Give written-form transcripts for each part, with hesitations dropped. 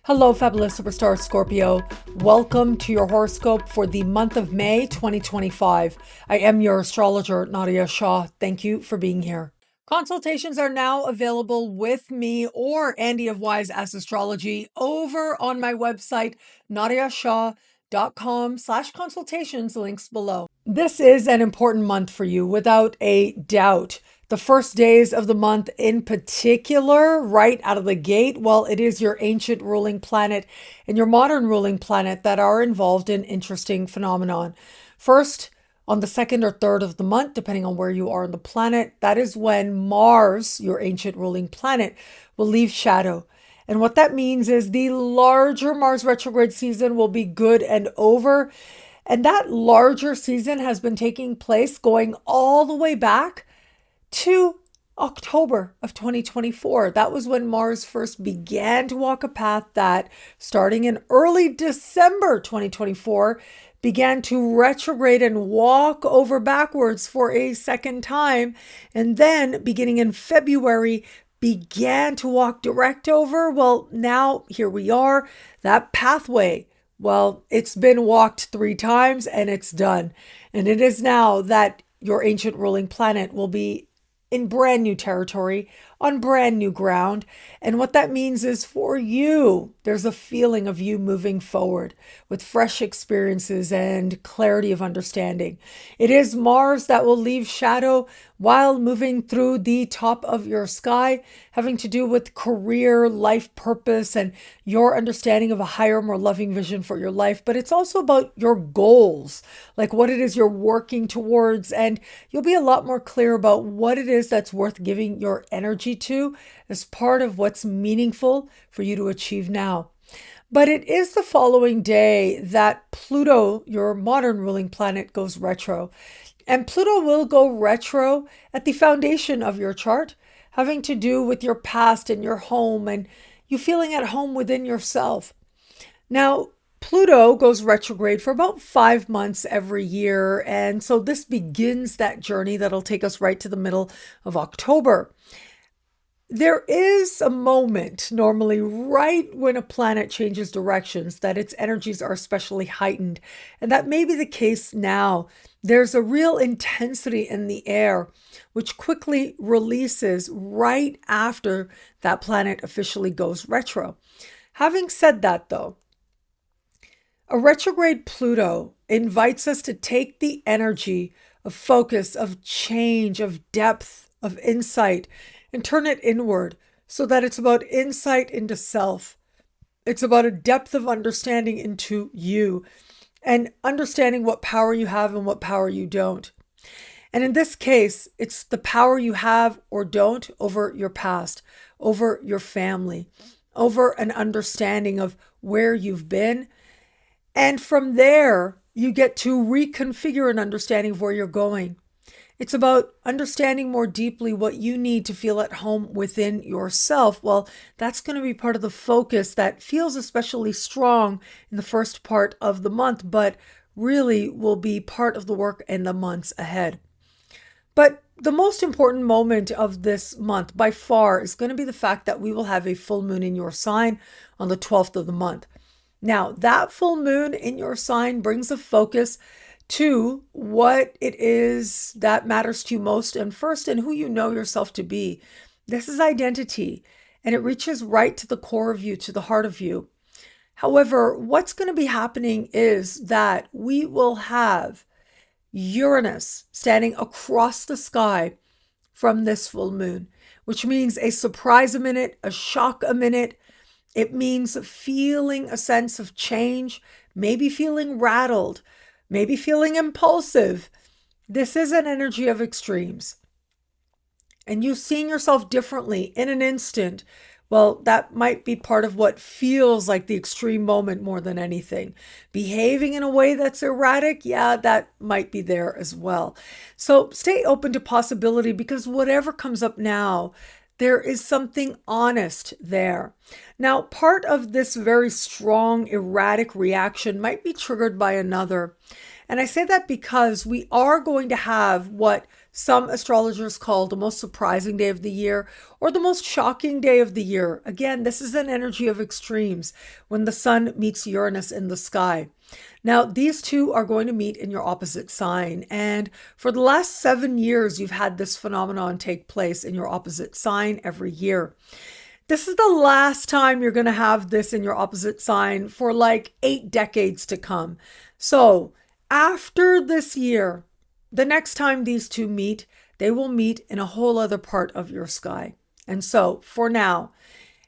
Hello, fabulous superstar Scorpio. Welcome to your horoscope for the month of May 2025. I am your astrologer, Nadiya Shah. Thank you for being here. Consultations are now available with me or Andy of Wise As Astrology over on my website, nadiyashah.com/consultations, links below. This is an important month for you, without a doubt. The first days of the month in particular, right out of the gate, well, it is your ancient ruling planet and your modern ruling planet that are involved in interesting phenomenon. First, on the second or third of the month, depending on where you are on the planet, that is when Mars, your ancient ruling planet, will leave shadow. And what that means is the larger Mars retrograde season will be good and over. And that larger season has been taking place going all the way back to October of 2024. That was when Mars first began to walk a path that, starting in early December 2024, began to retrograde and walk over backwards for a second time. And then, beginning in February, began to walk direct over. Well, now here we are. That pathway, well, it's been walked 3 times and it's done. And it is now that your ancient ruling planet will be in brand new territory, on brand new ground. And what that means is for you, there's a feeling of you moving forward with fresh experiences and clarity of understanding. It is Mars that will leave shadow while moving through the top of your sky, having to do with career, life purpose, and your understanding of a higher, more loving vision for your life. But it's also about your goals, like what it is you're working towards. And you'll be a lot more clear about what it is that's worth giving your energy to as part of what's meaningful for you to achieve now. But it is the following day that Pluto, your modern ruling planet, goes retro. And Pluto will go retro at the foundation of your chart, having to do with your past and your home and you feeling at home within yourself. Now, Pluto goes retrograde for about 5 months every year. And so this begins that journey that'll take us right to the middle of October. There is a moment, normally right when a planet changes directions, that its energies are especially heightened. And that may be the case now. There's a real intensity in the air, which quickly releases right after that planet officially goes retro. Having said that, though, a retrograde Pluto invites us to take the energy of focus, of change, of depth, of insight, and turn it inward so that it's about insight into self. It's about a depth of understanding into you and understanding what power you have and what power you don't. And in this case, it's the power you have or don't over your past, over your family, over an understanding of where you've been. And from there, you get to reconfigure an understanding of where you're going. It's about understanding more deeply what you need to feel at home within yourself. Well, that's going to be part of the focus that feels especially strong in the first part of the month, but really will be part of the work in the months ahead. But the most important moment of this month by far is going to be the fact that we will have a full moon in your sign on the 12th of the month. Now, that full moon in your sign brings a focus to what it is that matters to you most and first, and who you know yourself to be. This is identity, and it reaches right to the core of you, to the heart of you. However, what's going to be happening is that we will have Uranus standing across the sky from this full moon, which means a surprise a minute, a shock a minute. It means feeling a sense of change, maybe feeling rattled, maybe feeling impulsive. This is an energy of extremes. And you seeing yourself differently in an instant, well, that might be part of what feels like the extreme moment more than anything. Behaving in a way that's erratic, yeah, that might be there as well. So stay open to possibility, because whatever comes up now, there is something honest there. Now, part of this very strong, erratic reaction might be triggered by another. And I say that because we are going to have what Some astrologers call the most surprising day of the year or the most shocking day of the year. Again, this is an energy of extremes when the sun meets Uranus in the sky. Now, these two are going to meet in your opposite sign. And for the last 7 years, you've had this phenomenon take place in your opposite sign every year. This is the last time you're going to have this in your opposite sign for like 8 decades to come. So after this year, the next time these two meet, they will meet in a whole other part of your sky. And so for now,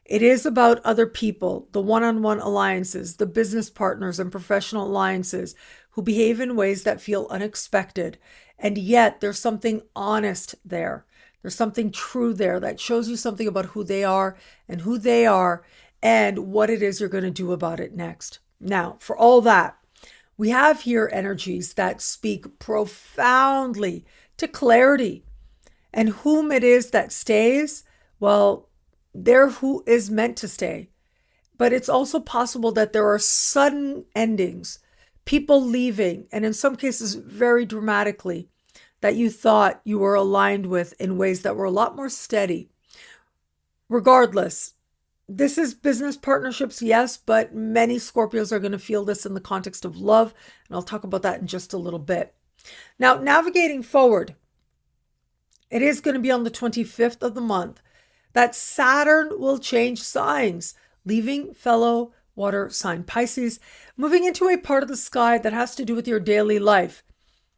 it is about other people, the one-on-one alliances, the business partners and professional alliances who behave in ways that feel unexpected. And yet there's something honest there. There's something true there that shows you something about who they are and what it is you're going to do about it next. Now, for all that, we have here energies that speak profoundly to clarity. And whom it is that stays, well, they're who is meant to stay. But it's also possible that there are sudden endings, people leaving, and in some cases very dramatically, that you thought you were aligned with in ways that were a lot more steady. Regardless, this is business partnerships, yes, but many Scorpios are going to feel this in the context of love, and I'll talk about that in just a little bit. Now, navigating forward, it is going to be on the 25th of the month that Saturn will change signs, leaving fellow water sign Pisces, moving into a part of the sky that has to do with your daily life.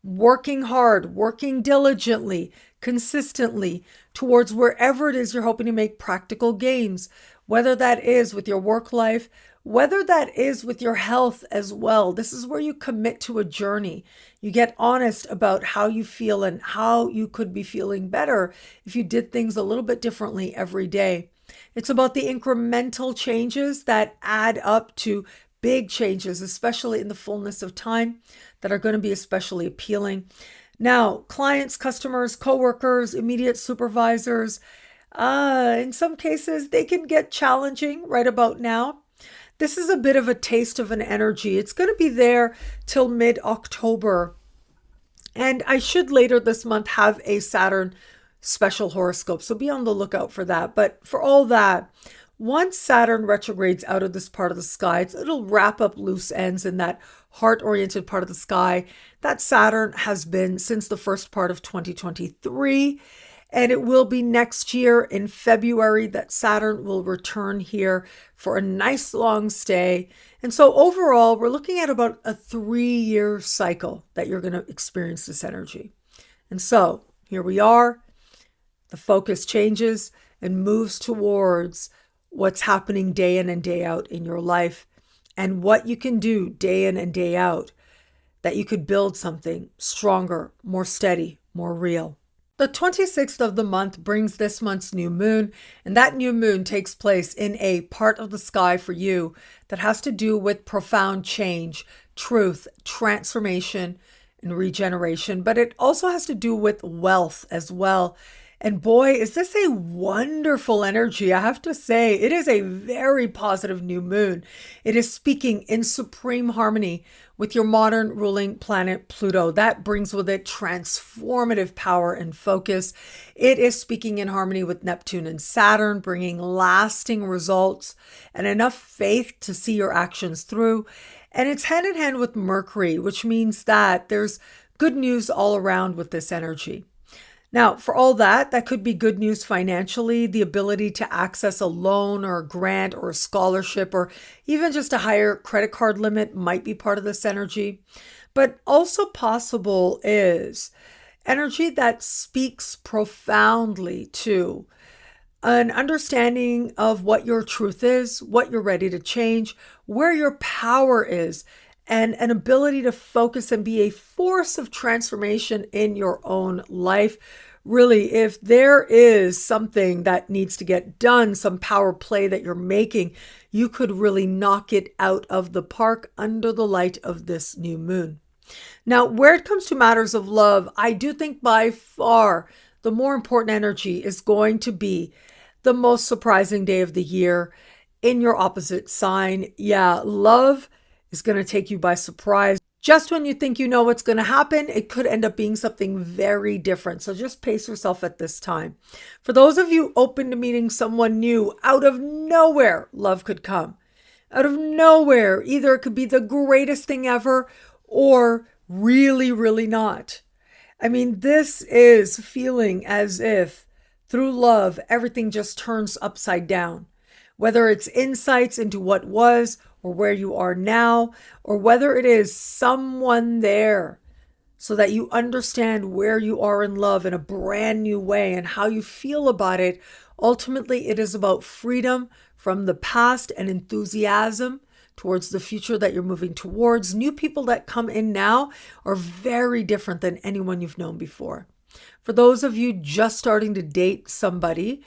Working hard, working diligently, consistently towards wherever it is you're hoping to make practical gains, whether that is with your work life, whether that is with your health as well. This is where you commit to a journey. You get honest about how you feel and how you could be feeling better if you did things a little bit differently every day. It's about the incremental changes that add up to big changes, especially in the fullness of time, that are going to be especially appealing. Now, clients, customers, coworkers, immediate supervisors, in some cases, they can get challenging right about now. This is a bit of a taste of an energy. It's going to be there till mid-October. And I should later this month have a Saturn special horoscope, so be on the lookout for that. But for all that, once Saturn retrogrades out of this part of the sky, it'll wrap up loose ends in that heart-oriented part of the sky that Saturn has been since the first part of 2023. And it will be next year in February that Saturn will return here for a nice long stay. And so overall, we're looking at about a 3-year cycle that you're going to experience this energy. And so here we are. The focus changes and moves towards what's happening day in and day out in your life and what you can do day in and day out that you could build something stronger, more steady, more real. The 26th of the month brings this month's new moon, and that new moon takes place in a part of the sky for you that has to do with profound change, truth, transformation, and regeneration, but it also has to do with wealth as well. And boy, is this a wonderful energy. I have to say, it is a very positive new moon. It is speaking in supreme harmony with your modern ruling planet Pluto. That brings with it transformative power and focus. It is speaking in harmony with Neptune and Saturn, bringing lasting results and enough faith to see your actions through. And it's hand in hand with Mercury, which means that there's good news all around with this energy. Now, for all that could be good news financially, the ability to access a loan or a grant or a scholarship or even just a higher credit card limit might be part of this energy. But also possible is energy that speaks profoundly to an understanding of what your truth is, what you're ready to change, where your power is, and an ability to focus and be a force of transformation in your own life. Really, if there is something that needs to get done, some power play that you're making, you could really knock it out of the park under the light of this new moon. Now, where it comes to matters of love, I do think by far the more important energy is going to be the most surprising day of the year in your opposite sign. Yeah, love is going to take you by surprise. Just when you think you know what's going to happen, it could end up being something very different. So just pace yourself at this time. For those of you open to meeting someone new, out of nowhere, love could come. Out of nowhere, either it could be the greatest thing ever or really, really not. I mean, this is feeling as if through love, everything just turns upside down. Whether it's insights into what was or where you are now, or whether it is someone there so that you understand where you are in love in a brand new way and how you feel about it. Ultimately, it is about freedom from the past and enthusiasm towards the future that you're moving towards. New people that come in now are very different than anyone you've known before. For those of you just starting to date somebody,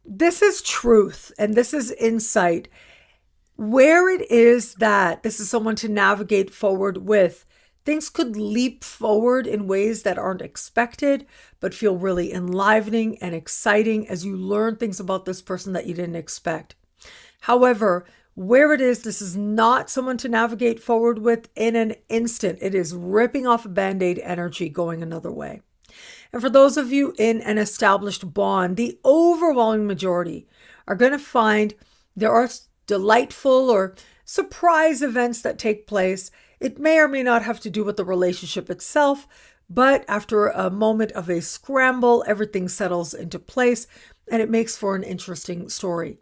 this is truth and this is insight. Where it is that this is someone to navigate forward with, things could leap forward in ways that aren't expected, but feel really enlivening and exciting as you learn things about this person that you didn't expect. However, where it is, this is not someone to navigate forward with in an instant. It is ripping off a Band-Aid energy going another way. And for those of you in an established bond, the overwhelming majority are going to find there are delightful or surprise events that take place. It may or may not have to do with the relationship itself, but after a moment of a scramble, everything settles into place and it makes for an interesting story.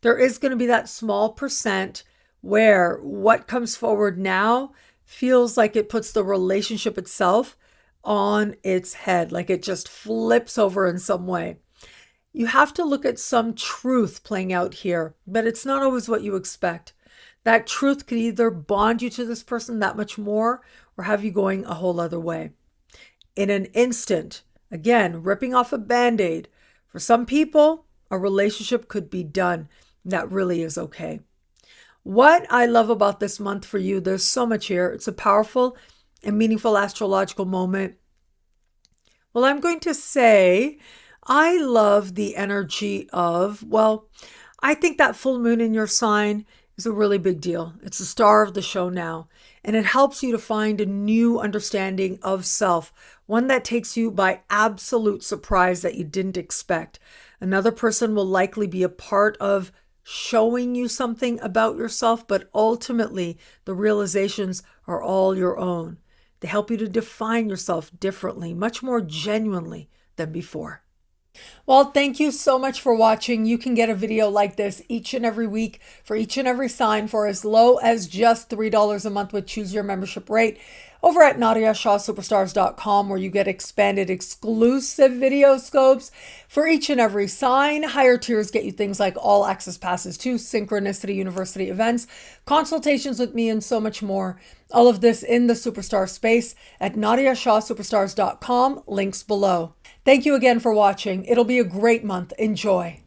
There is going to be that small percent where what comes forward now feels like it puts the relationship itself on its head, like it just flips over in some way. You have to look at some truth playing out here, but it's not always what you expect. That truth could either bond you to this person that much more or have you going a whole other way. In an instant, again, ripping off a Band-Aid. For some people, a relationship could be done. That really is okay. What I love about this month for you, there's so much here. It's a powerful and meaningful astrological moment. Well, I'm going to say I love the energy of, I think that full moon in your sign is a really big deal. It's the star of the show now, and it helps you to find a new understanding of self, one that takes you by absolute surprise that you didn't expect. Another person will likely be a part of showing you something about yourself, but ultimately the realizations are all your own. They help you to define yourself differently, much more genuinely than before. Well, thank you so much for watching. You can get a video like this each and every week for each and every sign for as low as just $3 a month with Choose Your Membership Rate over at NadiyaShahSuperstars.com, where you get expanded exclusive video scopes for each and every sign. Higher tiers get you things like all access passes to Synchronicity University events, consultations with me, and so much more. All of this in the Superstar space at NadiyaShahSuperstars.com, links below. Thank you again for watching. It'll be a great month. Enjoy.